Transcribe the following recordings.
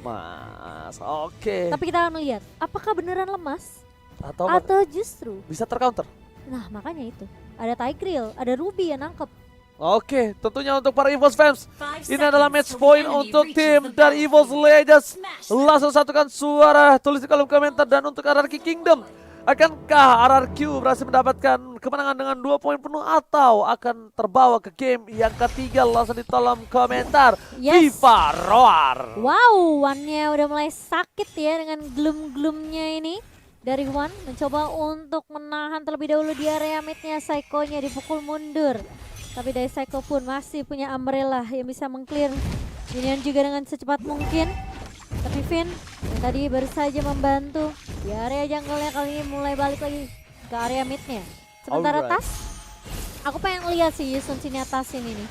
Mas, oke. Tapi kita akan lihat apakah beneran lemas Atau justru. bisa tercounter. Nah makanya itu. Ada Tigreal, ada Ruby yang nangkep. Oke, tentunya untuk para EVOS fans, ini adalah match point untuk tim dari EVOS Legends. Langsung satukan suara, tulis di kolom komentar. Dan untuk RRQ Kingdom, akankah RRQ berhasil mendapatkan kemenangan dengan 2 poin penuh atau akan terbawa ke game yang ketiga? Langsung di kolom komentar. Yes. Viva Roar. Wow, One-nya udah mulai sakit ya dengan gloom-gloomnya ini. Dari One mencoba untuk menahan terlebih dahulu di area midnya. Psycho-nya dipukul mundur. Tapi dari Psycho pun masih punya Umbrella yang bisa meng-clear minion juga dengan secepat mungkin. Tapi Finn yang tadi baru saja membantu di area jungle-nya kali ini mulai balik lagi ke area midnya. Sementara Alright. Tas, aku pengen lihat sih Yusun sini Tas ini nih.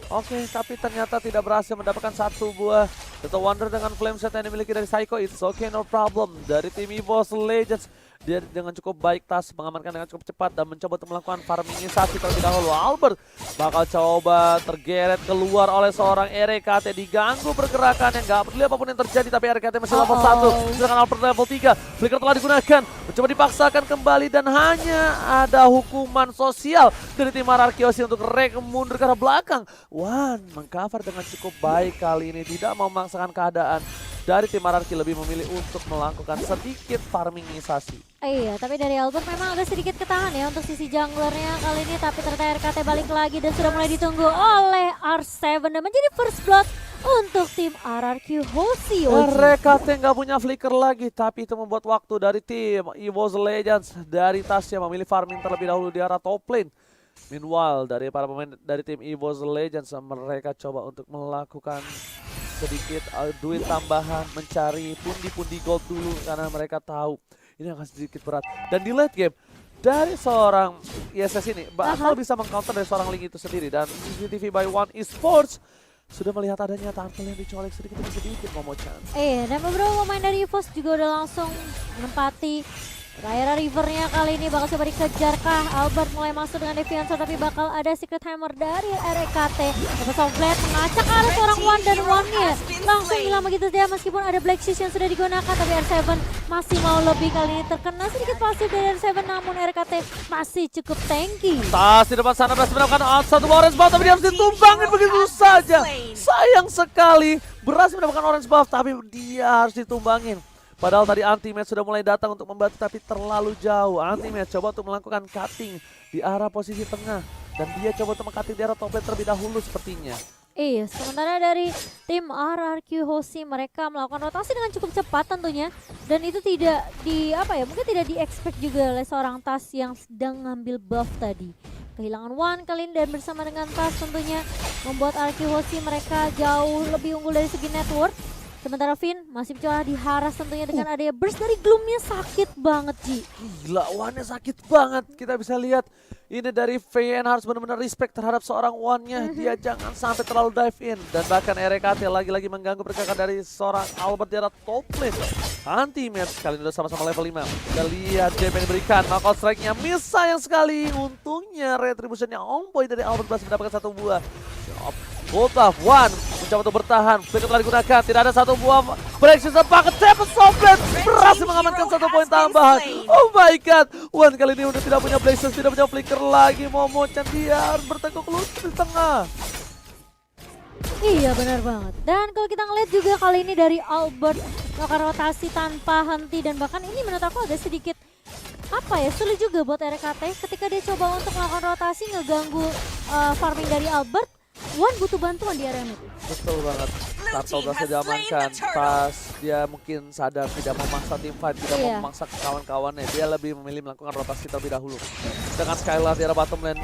Oke, tapi ternyata tidak berhasil mendapatkan satu buah Total Wonder dengan flame set yang dimiliki dari Psycho. It's okay, no problem. Dari tim EVOS Legends, dia dengan cukup baik Tas mengamankan dengan cukup cepat dan mencoba untuk melakukan farmingisasi terlebih dahulu. Albert bakal coba tergeret keluar oleh seorang RKT, diganggu pergerakan yang gak peduli apapun yang terjadi, tapi RKT masih level 1. Sedangkan Albert level 3, flicker telah digunakan, mencoba dipaksakan kembali dan hanya ada hukuman sosial dari tim Ararkiosi untuk rek mundur ke arah belakang. One mengcover dengan cukup baik kali ini, tidak mau memaksakan keadaan. Dari tim Ararki lebih memilih untuk melakukan sedikit farmingisasi. Iya, tapi dari Albert memang agak sedikit ketahan ya untuk sisi junglernya kali ini. Tapi ternyata RKT balik lagi dan sudah mulai ditunggu oleh R7 dan menjadi first blood untuk tim RRQ Hoshi. RKT nggak punya flicker lagi, tapi itu membuat waktu dari tim EVOS Legends. Dari Tasya memilih farming terlebih dahulu di arah top lane. Meanwhile, dari para pemain dari tim EVOS Legends, mereka coba untuk melakukan sedikit duit tambahan, mencari pundi-pundi gold dulu karena mereka tahu ini akan sedikit berat. Dan di late game dari seorang ISS ini bakal bisa mengcounter dari seorang Link itu sendiri. Dan CCTV by One Esports sudah melihat adanya turtle yang dicolek sedikit demi sedikit, Momo-chan. Dan beberapa pemain dari EVOS juga udah langsung menempati Raira Rivernya kali ini. Bakal coba dikejarkah? Albert mulai masuk dengan Deviancer, tapi bakal ada Secret Hammer dari RKT. Episode Blade mengacak arah seorang One dan One-nya langsung hilang begitu saja meskipun ada Black Shish yang sudah digunakan. Tapi R7 masih mau lebih, kali ini terkena sedikit pasif dari R7, namun RKT masih cukup tanky. Tas di depan sana berhasil mendapatkan satu orange buff, tapi dia harus ditumbangin begitu saja. Sayang sekali berhasil mendapatkan orange buff, tapi dia harus ditumbangin. Padahal tadi Anti-Match sudah mulai datang untuk membantu, tapi terlalu jauh. Anti-Match coba untuk melakukan cutting di arah posisi tengah. Dan dia coba untuk meng-cutting di arah top lane terlebih dahulu sepertinya. Iya, sementara dari tim RRQ Hoshi mereka melakukan rotasi dengan cukup cepat tentunya. Dan itu tidak mungkin tidak di-expect juga oleh seorang Tas yang sedang ngambil buff tadi. Kehilangan One kali ini dan bersama dengan Tas tentunya membuat RRQ Hoshi mereka jauh lebih unggul dari segi network. Sementara Finn masih mencoba diharas tentunya dengan adanya burst dari Gloom-nya. Sakit banget, Ji. Gila, One-nya sakit banget. Kita bisa lihat ini dari VN harus benar-benar respect terhadap seorang One-nya. Dia jangan sampai terlalu dive in. Dan bahkan RKT lagi-lagi mengganggu pergerakan dari seorang Albert di arah top lane. Anti-Match kali ini udah sama-sama level 5. Kita lihat jam yang diberikan. Knockout strike-nya miss sayang sekali. Untungnya Retribution-nya on point dari Albert berhasil mendapatkan satu buah. Ultaf One mencoba untuk bertahan, flicker telah digunakan, tidak ada satu buah breakshoot sepaket, Seven berhasil mengamankan satu poin tambahan. Oh my god, One kali ini udah tidak punya breakshoot, tidak punya flicker lagi. Momo-chan dia harus bertekuk lutut di tengah. Iya benar banget. Dan kalau kita ngeliat juga kali ini dari Albert melakukan rotasi tanpa henti, dan bahkan ini menurut aku agak sedikit sulit juga buat RKT ketika dia coba untuk melakukan rotasi ngeganggu farming dari Albert. One butuh bantuan di area mid. Betul banget. Turtle berhasil diamankan. Pas dia mungkin sadar tidak memaksa tim fight, tidak mau memaksa kawan-kawannya. Dia lebih memilih melakukan rotasi terlebih dahulu. Dengan Skylar di arah bottom lane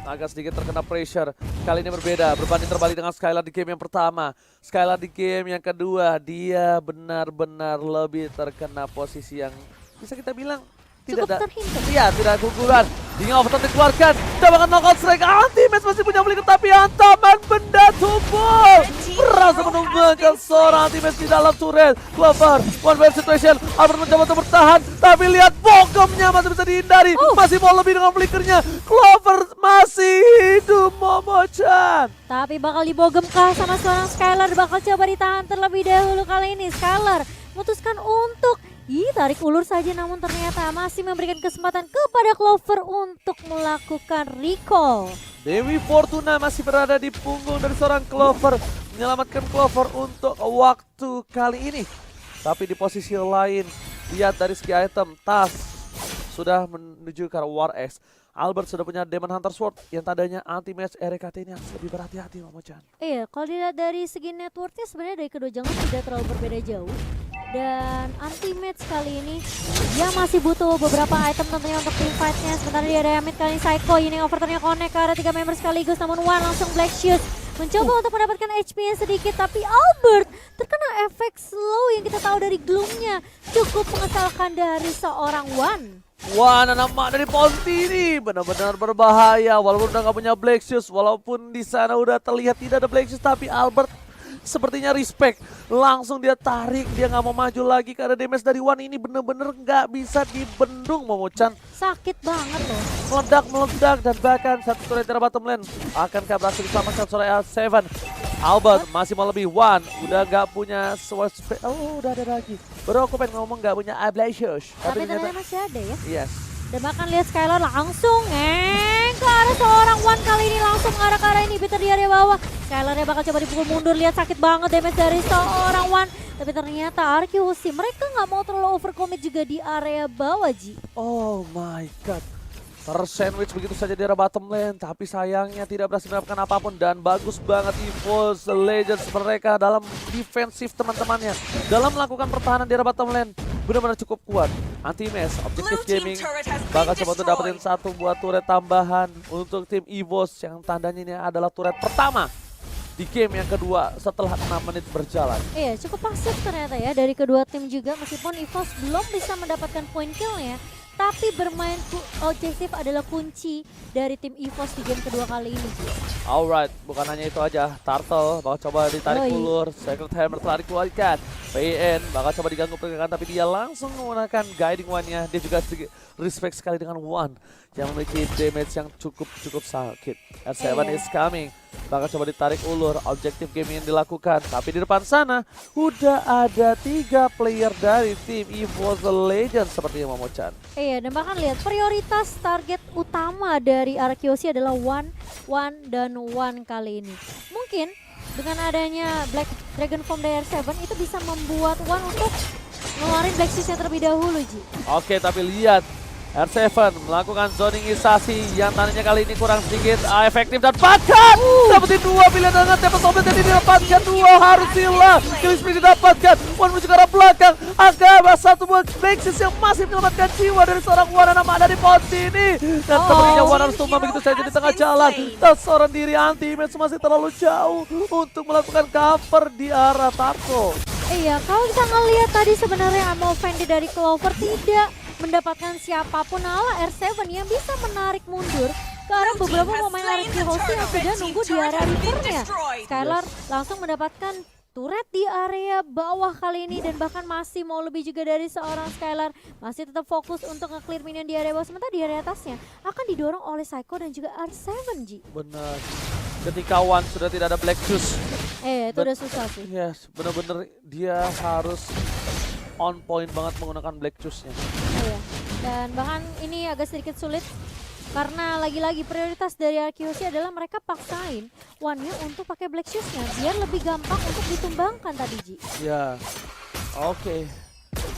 agak sedikit terkena pressure. Kali ini berbeda, berbanding terbalik dengan Skylar di game yang pertama. Skylar di game yang kedua, dia benar-benar lebih terkena posisi yang bisa kita bilang tidak ada, terhintar. iya, tidak keunggulan. Hingga overtime dikeluarkan. Dapatkan knockout strike. Anti-match masih punya flicker tapi hantaman benda tubuh. Berhasil menumbangkan seorang anti-match di dalam turret. Clover, one way situation. Albert mencoba untuk bertahan. Tapi lihat bogemnya masih bisa dihindari. Masih mau lebih dengan flickernya. Clover masih hidup, Momo-chan. Tapi bakal dibogemkah sama seorang Skylar, bakal coba ditahan terlebih dahulu kali ini. Skylar memutuskan untuk tarik ulur saja, namun ternyata masih memberikan kesempatan kepada Clover untuk melakukan recall. Dewi Fortuna masih berada di punggung dari seorang Clover, menyelamatkan Clover untuk waktu kali ini. Tapi di posisi lain, lihat dari segi item, Tas sudah menuju ke arah War X. Albert sudah punya Demon Hunter Sword yang tandanya anti-match RKT ini harus lebih berhati-hati, Momo-chan. Iya, kalau dilihat dari segi networknya sebenarnya dari kedua jungle tidak terlalu berbeda jauh. Dan anti-match kali ini dia masih butuh beberapa item tentunya untuk team fight-nya. Sementara di area mid kali ini Psycho ini overturn-nya connect ke arah 3 member sekaligus, namun One langsung Black Shoes mencoba untuk mendapatkan HP-nya sedikit, tapi Albert terkena efek slow yang kita tahu dari Gloom-nya. Cukup mengesalkan dari seorang One. Wah, nama dari Ponti ini benar-benar berbahaya. Walaupun udah gak punya Black Shoes, walaupun di sana udah terlihat tidak ada Black Shoes, tapi Albert sepertinya respect. Langsung dia tarik, dia nggak mau maju lagi karena damage dari One ini bener-bener nggak bisa dibendung, Momo-chan. Sakit banget loh. Meledak dan bahkan satu turret dari bottom lane akankah berhasil diselamatkan oleh L7. Albert masih mau lebih. One udah nggak punya sword speed. Oh, udah ada lagi. Baru aku pengen ngomong nggak punya Ablasius. Tapi ternyata masih ada ya. Yes. Dan bahkan lihat Skylar langsung ke arah seorang One kali ini, langsung ke arah inhibitor di area bawah. Skylarnya bakal coba dipukul mundur, lihat sakit banget damage dari seorang One. Tapi ternyata Arkeosi mereka nggak mau terlalu overcommit juga di area bawah, Ji. Oh my god. Tersandwich begitu saja di area bottom lane, tapi sayangnya tidak berhasil mendapatkan apapun. Dan bagus banget EVOS Legends mereka dalam defensif teman-temannya, dalam melakukan pertahanan di area bottom lane. Benar-benar cukup kuat. Anti-match, Objective Gaming bakal coba untuk dapetin satu buah turret tambahan untuk tim EVOS yang tandanya ini adalah turret pertama di game yang kedua setelah 6 menit berjalan. Iya, cukup pasif ternyata ya dari kedua tim juga, meskipun EVOS belum bisa mendapatkan point kill-nya. Tapi bermain objektif adalah kunci dari tim EVOS di game kedua kali ini. Alright, bukan hanya itu aja. Turtle bakal coba ditarik ulur. Secret Hammer telah dikeluarkan. PN bakal coba diganggu pergerakan, tapi dia langsung menggunakan Guiding One-nya. Dia juga sedikit respect sekali dengan One yang memiliki damage yang cukup sakit. R7 is coming. Bakal coba ditarik ulur, objektif game yang dilakukan. Tapi di depan sana udah ada 3 player dari tim EVOS Legends seperti yang Momo-chan. Iya, dan bahkan lihat prioritas target utama dari Arkeosi adalah One dan One kali ini. Mungkin dengan adanya Black Dragon Form dari R7 itu bisa membuat One untuk ngeluarin Black Shoes-nya terlebih dahulu, Ji. Oke, tapi lihat R7 melakukan zoningisasi yang tandanya kali ini kurang sedikit efektif dan bahkan dapetin 2 pilihan dengan Tempest Orbit yang didapatkan 2 harus hilang. Kill spree didapatkan, One menuju ke arah belakang. Agak satu buah Nexus yang masih menyelamatkan jiwa dari seorang One nama dari Ponti ini. Dan sepertinya One harus tumbang begitu saja di tengah jalan. Dan seorang diri anti-match masih terlalu jauh untuk melakukan cover di arah Tarko. Iya, kalau kita ngelihat tadi sebenarnya Ammo Fendi dari Clover tidak mendapatkan siapapun ala R7 yang bisa menarik mundur ke arah beberapa pemain Arkeosi yang sudah nunggu di area rivernya. Skylar langsung mendapatkan turret di area bawah kali ini dan bahkan masih mau lebih juga dari seorang Skylar. Masih tetap fokus untuk nge-clear minion di area bawah, sementara di area atasnya akan didorong oleh Psycho dan juga R7, Ji. Benar. Ketika One sudah tidak ada Black Shoes. Itu udah susah sih. Yes, benar-benar dia harus on point banget menggunakan Black Shoes-nya. Iya. Dan bahkan ini agak sedikit sulit karena lagi-lagi prioritas dari Arkeosi adalah mereka paksain One-nya untuk pakai Black Shoes-nya biar lebih gampang untuk ditumbangkan tadi, Ji. Ya. Oke.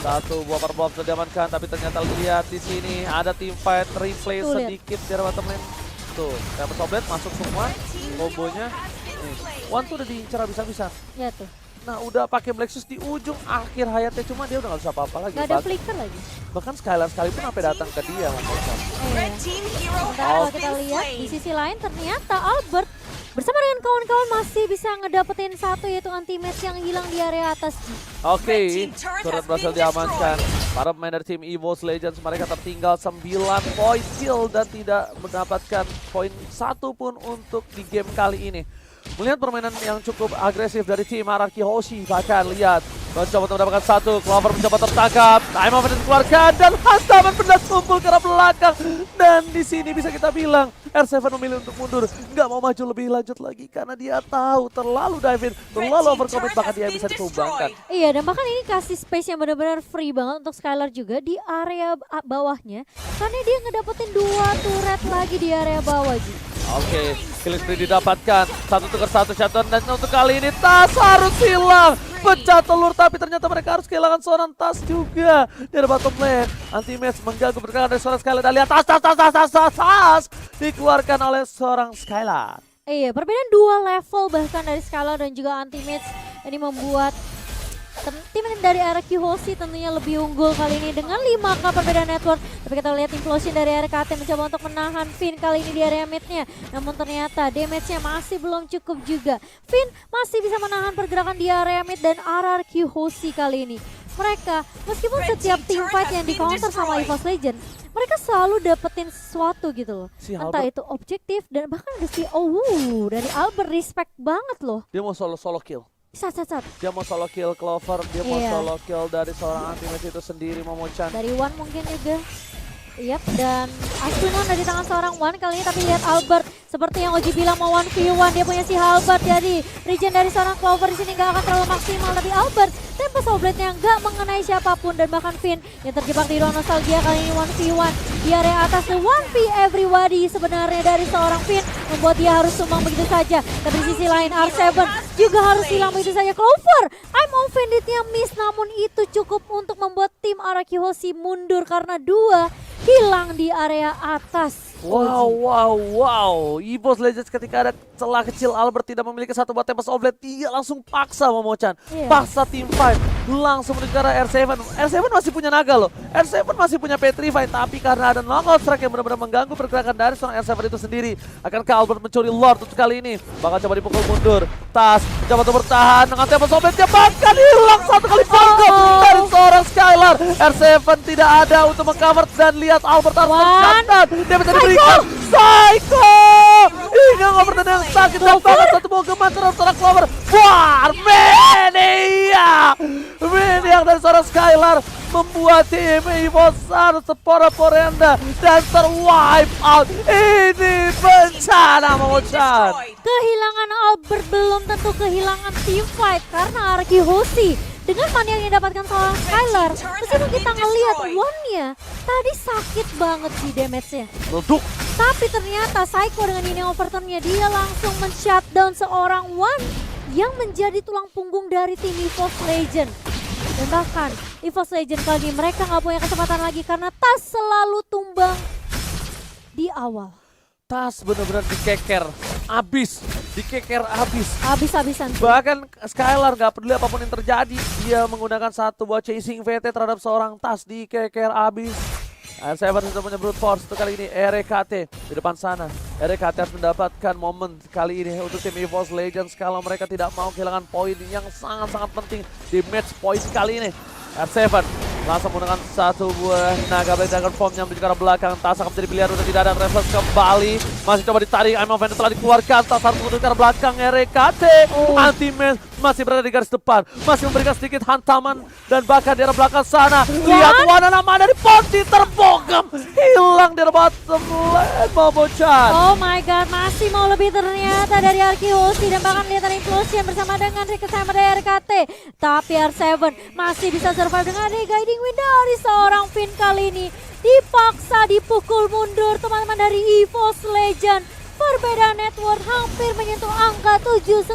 Satu buah perbom sudah diamankan, tapi ternyata lihat di sini ada team fight replay sedikit di bottom lane. Tuh, Tempest Orbit masuk semua kombonya. Nih, One tuh udah diincar habis-habisan. Ya tuh. Nah, udah pakai Black Shoes di ujung akhir hayatnya, cuma dia udah nggak bisa apa-apa lagi. Gak ada flicker lagi. Bahkan Skylar sekalipun sampai datang ke dia. Sementara kalau kita lihat di sisi lain ternyata Albert bersama dengan kawan-kawan masih bisa ngedapetin satu, yaitu anti-match yang hilang di area atas. Oke, turret berhasil diamankan. Para pemain dari tim EVOS Legends mereka tertinggal 9 poin kill dan tidak mendapatkan poin satu pun untuk di game kali ini. Melihat permainan yang cukup agresif dari tim Araki Hoshi, bahkan lihat mencoba untuk mendapatkan satu, Clover mencoba tertangkap, time of dikeluarkan dan Hantaman benar kumpul ke arah belakang. Dan di sini bisa kita bilang R7 memilih untuk mundur, nggak mau maju lebih lanjut lagi karena dia tahu terlalu dive in, terlalu overcommit, bahkan dia bisa ditumbangkan. Iya, dan bahkan ini kasih space yang benar-benar free banget untuk Skylar juga di area bawahnya, karena dia ngedapetin 2 turret lagi di area bawah Ji. Oke, killing spree didapatkan, 1-1 shutdown, dan untuk kali ini Tas harus hilang. Pecah telur, tapi ternyata mereka harus kehilangan seorang Tas juga. Dari bottom lane, anti-match mengganggu pergerakan dari seorang Skylar. Dan lihat Tas dikeluarkan oleh seorang Skylar. Iya, perbedaan 2 level bahkan dari Skylar dan juga anti-match. Ini membuat tim dari RQ Hoshi tentunya lebih unggul kali ini dengan 5k perbedaan network. Tapi kita lihat implosion dari RKT mencoba untuk menahan Finn kali ini di area mid-nya. Namun ternyata damage-nya masih belum cukup juga. Finn masih bisa menahan pergerakan di area mid dan RRQ Hoshi kali ini. Mereka meskipun setiap team fight yang di counter sama EVOS Legend, mereka selalu dapetin sesuatu gitu loh. Entah itu objektif dan bahkan ada si dari Albert, respect banget loh. Dia mau solo kill. Sat. Dia mau solo kill Clover, dia mau solo kill dari seorang anti-match itu sendiri, Momo-chan. Dari Wan mungkin juga. Yap, dan Asuna dari tangan seorang Wan kali ini, tapi lihat Albert seperti yang Oji bilang mau 1v1, dia punya si Halbert, jadi regen dari seorang Clover di sini nggak akan terlalu maksimal, tapi Albert Tempest Oblet-nya nggak mengenai siapapun dan bahkan Finn yang terjebak di ruang nostalgia kali ini 1v1 di area atas, the 1v everybody sebenarnya dari seorang Finn membuat dia harus sumbang begitu saja. Tapi di sisi lain R7 juga harus hilang begitu saja. Clover, I'm offended-nya miss, namun itu cukup untuk membuat tim Araki Hoshi mundur karena 2 hilang di area atas. Wow. EVOS Legends ketika ada celah kecil, Albert tidak memiliki satu buat Tempest Oblet, dia langsung paksa Momo-chan. Paksa team fight, langsung menuju ke arah R7. R7 masih punya naga loh, R7 masih punya Petrify, tapi karena ada knockout strike yang benar-benar mengganggu pergerakan dari seorang R7 itu sendiri. Akankah Albert mencuri Lord untuk kali ini? Bakal coba dipukul mundur. Tas coba untuk bertahan dengan Tempest Oblet-nya, bahkan hilang satu kali panggung dari seorang Skylar. R7 tidak ada untuk mengcover dan lihat Albert harus tercatat. Dia bisa diberikan Psycho! Hingga ngobrol yang sakit dan banget satu buah gemas terhadap seorang Clover. Wah, Maniac dari seorang Skylar membuat tim EVOS harus sepora-porenda dan terwipe out. Ini bencana, Momo-chan. Kehilangan Albert belum tentu kehilangan team fight karena Araki Hoshi dengan Maniac yang dapatkan seorang Skylar, meskipun kita ngelihat one-nya tadi sakit banget di damage-nya. Leduk. Tapi ternyata Psycho dengan ini overturn-nya dia langsung men-shutdown seorang One yang menjadi tulang punggung dari tim EVOS Legend. Dan bahkan EVOS Legend kali ini mereka nggak punya kesempatan lagi karena Tas selalu tumbang di awal. Tas benar-benar dikeker abis. Habis-habisan. Bahkan Skylar gak peduli apapun yang terjadi, dia menggunakan satu buat chasing VT terhadap seorang Tas, dikeker abis. R7 sudah punya brute force untuk kali ini. RKT di depan sana. RKT harus mendapatkan momen kali ini untuk tim EVOS Legends kalau mereka tidak mau kehilangan poin yang sangat-sangat penting di match point kali ini. R7 langsung menggunakan satu buah naga blade dragon formnya menuju ke arah belakang. Tas akan menjadi pilihan untuk tidak ada reverse kembali. Masih coba ditarik, I'm Offender telah dikeluarkan. Tas harus menuju ke arah belakang. RKT anti-man masih berada di garis depan, masih memberikan sedikit hantaman dan bahkan di arah belakang sana. Lihat Wana nama dari Ponti terbogem, hilang di bottom lane, Momo-chan. Oh my god, masih mau lebih ternyata dari Araki Hoshi dan bahkan lihat ada implosion bersama dengan Ricket Hammer dari RKT. Tapi R7 masih bisa survive dengan guiding wind dari seorang Finn kali ini. Dipaksa dipukul mundur teman-teman dari EVOS Legend. Perbedaan network hampir menyentuh angka 7.500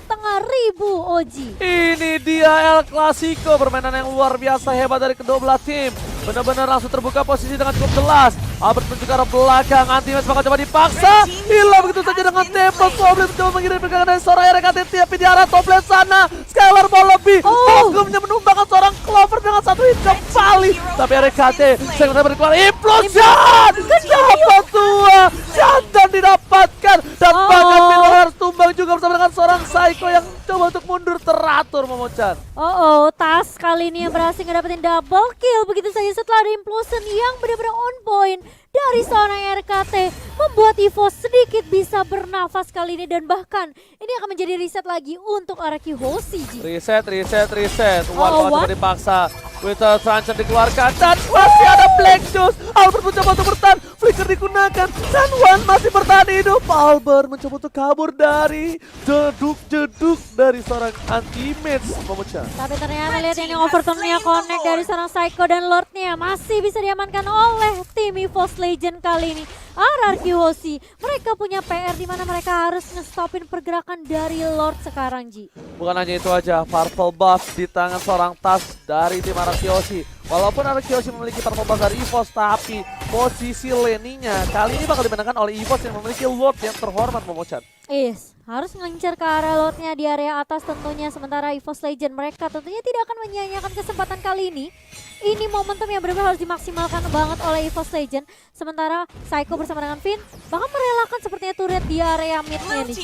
Oji. Ini dia El Clasico, permainan yang luar biasa hebat dari kedua belah tim. Benar-benar langsung terbuka posisi dengan cukup jelas. Albert menuju ke arah belakang, anti-match bakal coba dipaksa. Hilang begitu saja dengan Tempest Oblet mencoba mengirim pergerakan dari seorang RKT, tapi di arah top lane sana. Skylar mau lebih, Bogumnya menumbangkan seorang Clover dengan satu hit kembali. Tapi RKT, saya benar-benar keluar implosion. Dapat dua, jantan didapatkan. Dan bahkan Miller harus tumbang juga bersama dengan seorang Psycho yang coba untuk mundur teratur, Momo-chan. Tas kali ini yang berhasil ngedapetin double kill begitu saja setelah ada implosion yang benar-benar on point dari seorang RKT, membuat EVOS sedikit bisa bernafas kali ini, dan bahkan ini akan menjadi reset lagi untuk Araki Hoshi. Reset. Oh, One what? coba dipaksa. Winter Truncheon dikeluarkan dan masih ada Black Juice. Albert mencoba untuk bertahan, flicker digunakan dan One masih bertahan hidup. Albert mencoba untuk kabur dari jeduk dari seorang anti-mage Momocha. Tapi ternyata lihat ini overturn-nya connect dari seorang Psycho, dan Lord-nya masih bisa diamankan oleh tim EVOS Legend kali ini. Araki Hoshi, mereka punya PR di mana mereka harus ngestopin pergerakan dari Lord sekarang, Ji. Bukan hanya itu aja, purple buff di tangan seorang Tas dari tim Araki Hoshi. Walaupun Araki Hoshi memiliki purple buff dari EVOS, tapi posisi lane-nya kali ini bakal dimenangkan oleh EVOS yang memiliki Lord yang terhormat, Momochan. Harus ngelincar ke arah Lordnya di area atas tentunya, sementara EVOS Legend mereka tentunya tidak akan menyia-nyiakan kesempatan kali ini. Ini momentum yang benar-benar harus dimaksimalkan banget oleh EVOS Legend. Sementara Psycho bersama dengan Finn bahkan merelakan sepertinya turret di area mid-nya nih.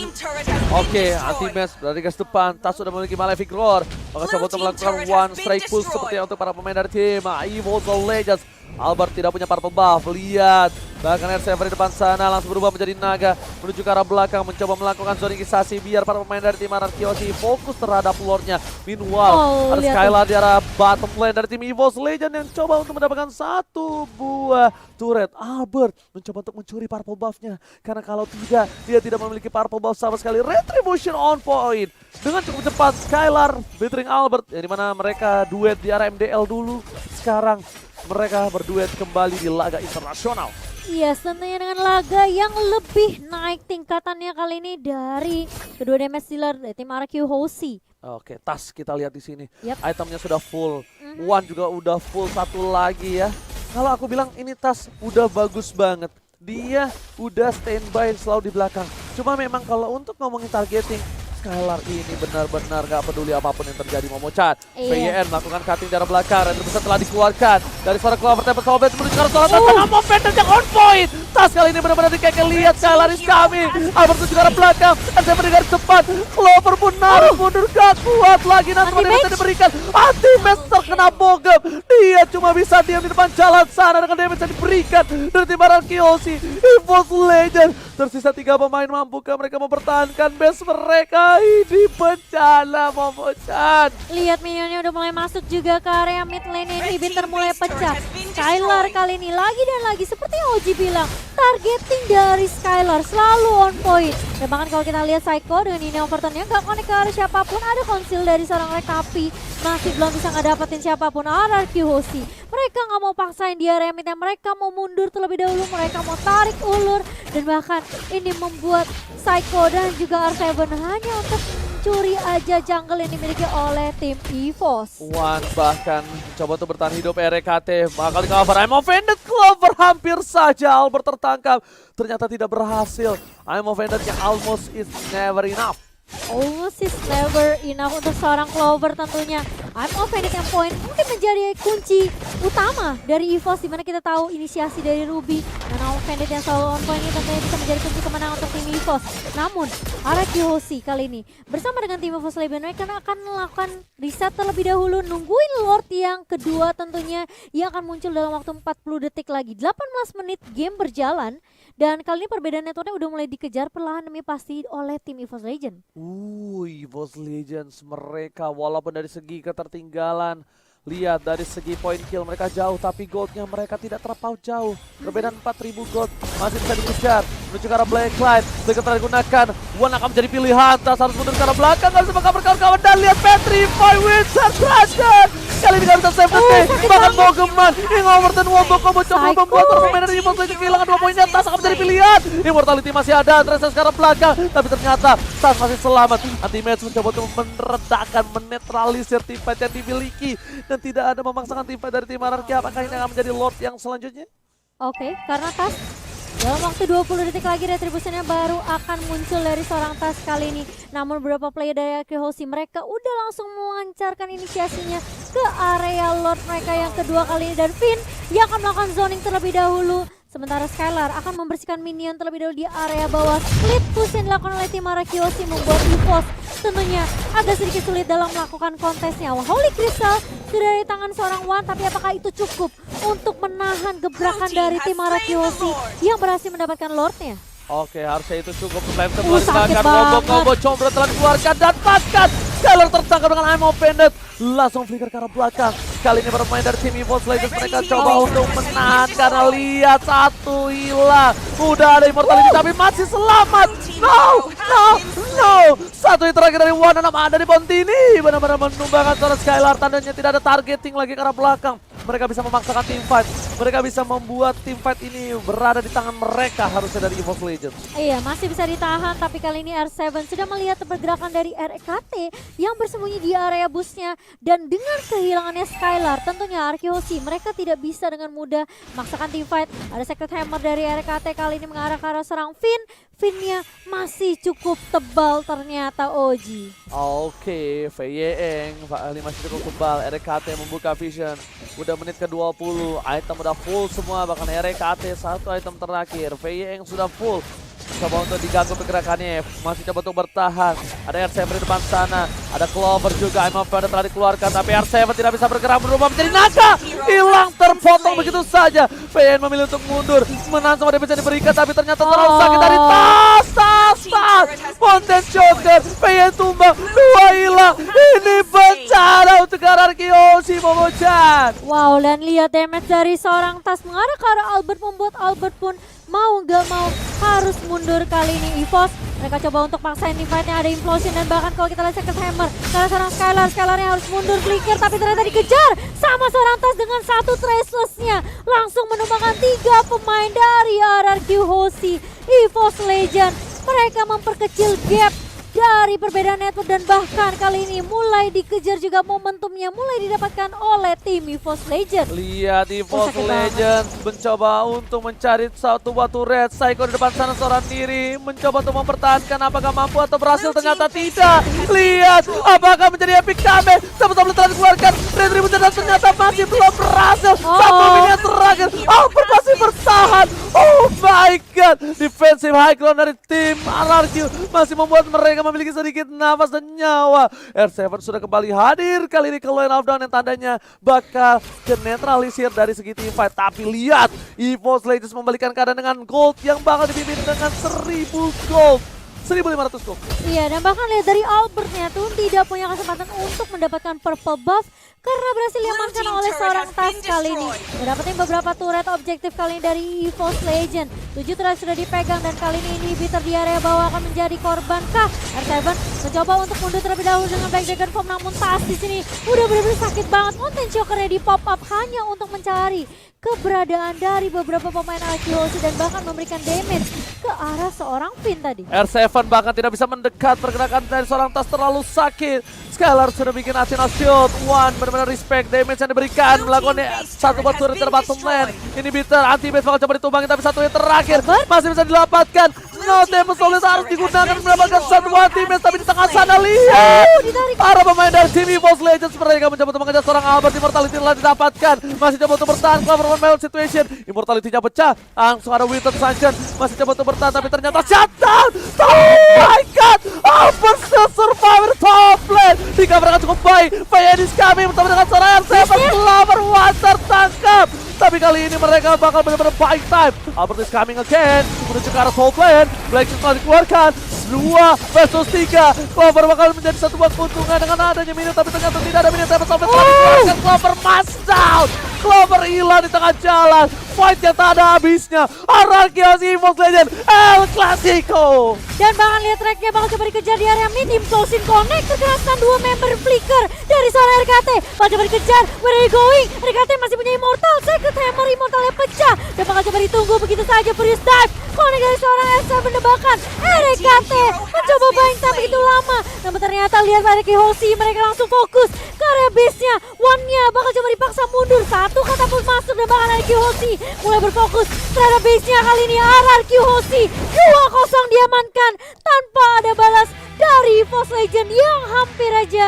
Oke, anti-match dari gas depan. Tas sudah memiliki Malefic Roar. Maka coba untuk melakukan one strike push seperti untuk para pemain dari tim EVOS Legends. Albert tidak punya purple buff, lihat. Bahkan R7 di depan sana langsung berubah menjadi naga, menuju ke arah belakang, mencoba melakukan zoningisasi biar para pemain dari tim Araki Hoshi fokus terhadap lordnya. Meanwhile, ada Skylar di arah bottom lane dari tim EVOS Legend yang coba untuk mendapatkan satu buah turret. Albert mencoba untuk mencuri purple buffnya, karena kalau tidak, dia tidak memiliki purple buff sama sekali. Retribution on point dengan cukup cepat. Skylar bettering Albert, yang dimana mereka duet di arah MDL dulu. Sekarang mereka berduet kembali di laga internasional. Yes, tentunya dengan laga yang lebih naik tingkatannya kali ini dari kedua damage dealer dari tim Araki Hoshi. Oke, Tas kita lihat di sini. Yep. Itemnya sudah full. One juga udah full, satu lagi ya. Kalau aku bilang ini Tas udah bagus banget. Dia udah standby selalu di belakang. Cuma memang kalau untuk ngomongin targeting, Skylar ini benar-benar gak peduli apapun yang terjadi. Momochan, VYN melakukan cutting dari belakang. Red Bull telah dikeluarkan dari suara Clover Temple Sobet menuju ke arah Solar tengah. Movement yang on point. Tas kali ini benar-benar dikeke, lihat Skylar is coming. Albert menuju ke arah belakang dan saya mendengar cepat. Clover pun narik mundur, gak kuat lagi. Nanti yang diberikan anti-match terkena bogem. Dia cuma bisa diam di depan jalan sana dengan damage yang diberikan dari tim Araki Hoshi. EVOS Legend tersisa 3 pemain, mampukah mereka mempertahankan base mereka? Ini bencana, Momochan. Lihat minionnya udah mulai masuk juga ke area mid lane, ini Binter mulai pecah. Skylar kali ini lagi dan lagi seperti yang Oji bilang, targeting dari Skylar selalu on point. Dan bahkan kalau kita lihat Psycho dengan ini overturn-nya gak connect ke arah siapapun, ada konsil dari seorang Rekapi, masih belum bisa ngedapetin siapapun. Araki Hoshi, mereka gak mau paksain di area mid, mereka mau mundur terlebih dahulu, mereka mau tarik ulur, dan bahkan ini membuat Psycho dan juga R7 hanya untuk mencuri aja jungle yang dimiliki oleh tim EVOS. One bahkan coba untuk bertahan hidup RKT, bakal di cover. I'm offended, Clover hampir saja Albert tertangkap, ternyata tidak berhasil. I'm offended yang almost is never enough. Almost is never enough untuk seorang Clover tentunya. I'm offended yang point mungkin menjadi kunci utama dari EVOS, dimana kita tahu inisiasi dari Ruby dan I'm offended yang selalu on point ini tentunya bisa menjadi kunci kemenangan untuk tim EVOS. Namun Araki Hoshi kali ini bersama dengan tim EVOS Legend mereka akan melakukan reset terlebih dahulu, nungguin Lord yang kedua tentunya yang akan muncul dalam waktu 40 detik lagi. 18 menit game berjalan dan kali ini perbedaan networknya udah mulai dikejar perlahan demi pasti oleh tim EVOS Legend. EVOS Legends mereka walaupun dari segi ketertinggalan, lihat dari segi point kill mereka jauh, tapi goldnya mereka tidak terpaut jauh. Perbedaan 4000 gold masih bisa dikejar menuju ke arah Blacklight. Blacklight telah digunakan, One akan menjadi pilihan. Tas harus mundur ke arah belakang, gak bisa bakar kawan-kawan, dan lihat Petrify Wizard Dragon. Kali ini gak bisa save the day, bahkan Bogeman yang overturn Wombo combo coba membuat para pemain dari EVOS Legends kehilangan 2 poinnya. Tas akan menjadi pilihan. Immortality masih ada, Tracer sekarang belakang, tapi ternyata Tas masih selamat. Anti-match mencoba untuk meredakan, menetralisir teamfight yang dimiliki dan tidak ada memaksakan teamfight dari tim Araki. Apakah ini akan menjadi Lord yang selanjutnya? Oke, karena Tas dalam waktu 20 detik lagi retribusinya baru akan muncul dari seorang Tas kali ini. Namun beberapa player dari Araki Hoshi mereka udah langsung melancarkan inisiasinya ke area Lord mereka yang kedua kali ini, dan Finn yang akan melakukan zoning terlebih dahulu. Sementara Skylar akan membersihkan minion terlebih dahulu di area bawah. Split push yang dilakukan oleh tim Arakiosi membuat EVOS tentunya agak sedikit sulit dalam melakukan kontesnya. Wah, Holy Crystal sudah dari tangan seorang Wan, tapi apakah itu cukup untuk menahan gebrakan dari tim Arakiosi yang berhasil mendapatkan Lordnya? Oke, harusnya itu cukup. Flame sakit digunakan, banget. combo combro telah dikeluarkan dan makan. Skylar tertangkap dengan I'm Offended. Langsung flicker ke arah belakang. Kali ini bermain dari tim EVOS Legends. Mereka coba untuk menahan karena lihat satu hilang. Udah ada Immortality tapi masih selamat. No. Satu yang terakhir dari Wan ada di Pontini. Benar-benar menumbangkan seorang Skylar. Tandanya tidak ada targeting lagi ke arah belakang. Mereka bisa memaksakan team fight. Mereka bisa membuat team fight ini berada di tangan mereka harusnya dari EVOS Legends. Iya, masih bisa ditahan, tapi kali ini R7 sudah melihat pergerakan dari RKT yang bersembunyi di area busnya. Dan dengan kehilangannya Skylar, tentunya Arakiosi mereka tidak bisa dengan mudah memaksakan team fight. Ada Sacred Hammer dari RKT kali ini mengarah ke arah serang Finn. Finnnya masih cukup tebal ternyata Oji. Oke, Feyeng masih cukup tebal. RKT membuka vision. Udah menit ke-20, item udah full semua, bahkan RKT satu item terakhir. Feyeng sudah full. Coba untuk diganggu pergerakannya, masih coba untuk bertahan. Ada R7 di depan sana, ada Clover juga. I'm Offended telah dikeluarkan, tapi R7 tidak bisa bergerak, berubah menjadi naga. Hilang, terpotong begitu saja. Feyeng memilih untuk mundur, menahan semua damage yang diberikan, tapi ternyata terlalu sakit dari tas. Mountain Choker, Feyeng tumbang, dua hilang. Ini bencana untuk Arakiosi, Momochan. Wow, dan lihat damage dari seorang tas mengarah ke arah Albert membuat Albert pun mau gak mau harus mundur kali ini. EVOS mereka coba untuk paksain team fight-nya, ada implosion dan bahkan kalau kita lihat Sacred Hammer karena seorang Skylarnya harus mundur flicker, tapi ternyata dikejar sama seorang tas dengan satu traceless-nya. Langsung menumbangkan 3 pemain dari RRQ Hoshi. EVOS Legend mereka memperkecil gap dari perbedaan network dan bahkan kali ini mulai dikejar juga momentumnya mulai didapatkan oleh tim EVOS Legends. Lihat EVOS Legends mencoba untuk mencari satu batu red. Psycho di depan sana seorang diri mencoba untuk mempertahankan, apakah mampu atau berhasil, ternyata tidak. Lihat apakah menjadi epic comeback. Sama-sama telah dikeluarkan Retribution dan ternyata masih belum berhasil. Satu minion terakhir, Albert masih bertahan. Oh my god, defensive high ground dari tim RRQ masih membuat mereka memiliki sedikit nafas dan nyawa. R7 sudah kembali hadir kali ini ke line of down yang tandanya bakal kenetralisir dari segi team fight. Tapi lihat EVOS Legends membalikan keadaan dengan gold yang bakal dipimpin dengan 1000 gold. 1500 gold. Iya, dan bahkan lihat dari Albertnya tuh tidak punya kesempatan untuk mendapatkan purple buff karena berhasil diamankan oleh seorang tas kali ini. Mendapatkan beberapa turret objektif kali ini dari EVOS Legend. 7 turret sudah dipegang dan kali ini inhibitor di area bawah akan menjadi korbankah? R7 mencoba untuk mundur terlebih dahulu dengan Black Dragon Form, namun tas di sini udah benar-benar sakit banget. Mountain Choker-nya di pop up hanya untuk mencari keberadaan dari beberapa pemain Arakiosi dan bahkan memberikan damage ke arah seorang Finn tadi. R7 bahkan tidak bisa mendekat, pergerakan dari seorang tas terlalu sakit. Skylar sudah bikin Athena shield. One benar-benar respect damage yang diberikan, melakukan satu batu turret dari bottom lane. Inhibitor anti-base bakal coba ditumbangin, tapi satu yang terakhir masih bisa didapatkan. No damage solid harus digunakan mendapatkan satu anti-base, tapi di tengah sana lihat para pemain dari tim EVOS Legends mereka mencoba untuk mengejar seorang Albert. Immortality telah didapatkan, masih coba untuk bertahan. Clover one my situation, Immortality-nya pecah, langsung ada Winter Sunshine, masih coba untuk bertahan tapi ternyata shutdown. Oh my god, Albert still survivor top lane. Dikabarkan cukup baik, Feyeng is coming bersama dengan seorang R7. Clover one tertangkap, tapi kali ini mereka bakal benar-benar buying time. Albert is coming again, menuju ke arah top lane. Black Shield telah dikeluarkan, 2 versus 3. Clover bakal menjadi satu buah keuntungan dengan adanya minion, tapi ternyata tidak ada minion. Tapi telah dikeluarkan, Clover must down. Clover hilang di tengah jalan. Fight yang tak ada habisnya. Arakiosi EVOS Legends El Clasico. Dan bahkan lihat tracknya bakal coba dikejar di area mid. Implosion Connect terkeraskan 2 member flicker dari seorang RKT. Bakal coba dikejar, where are you going? RKT masih punya Immortal, Sacred Hammer Immortalnya pecah. Dan bakal coba ditunggu begitu saja. Furious Dive, connect dari seorang R7 mendebakan. RKT mencoba buying time begitu lama, namun ternyata lihat Arakiosi mereka langsung fokus ke area base-nya. One-nya bakal coba dipaksa mundur. Satu katapult masuk dan bahkan Arakiosi mulai berfokus terhadap base-nya. Kali ini RRQ Hoshi 2-0 diamankan tanpa ada balas dari EVOS Legend yang hampir aja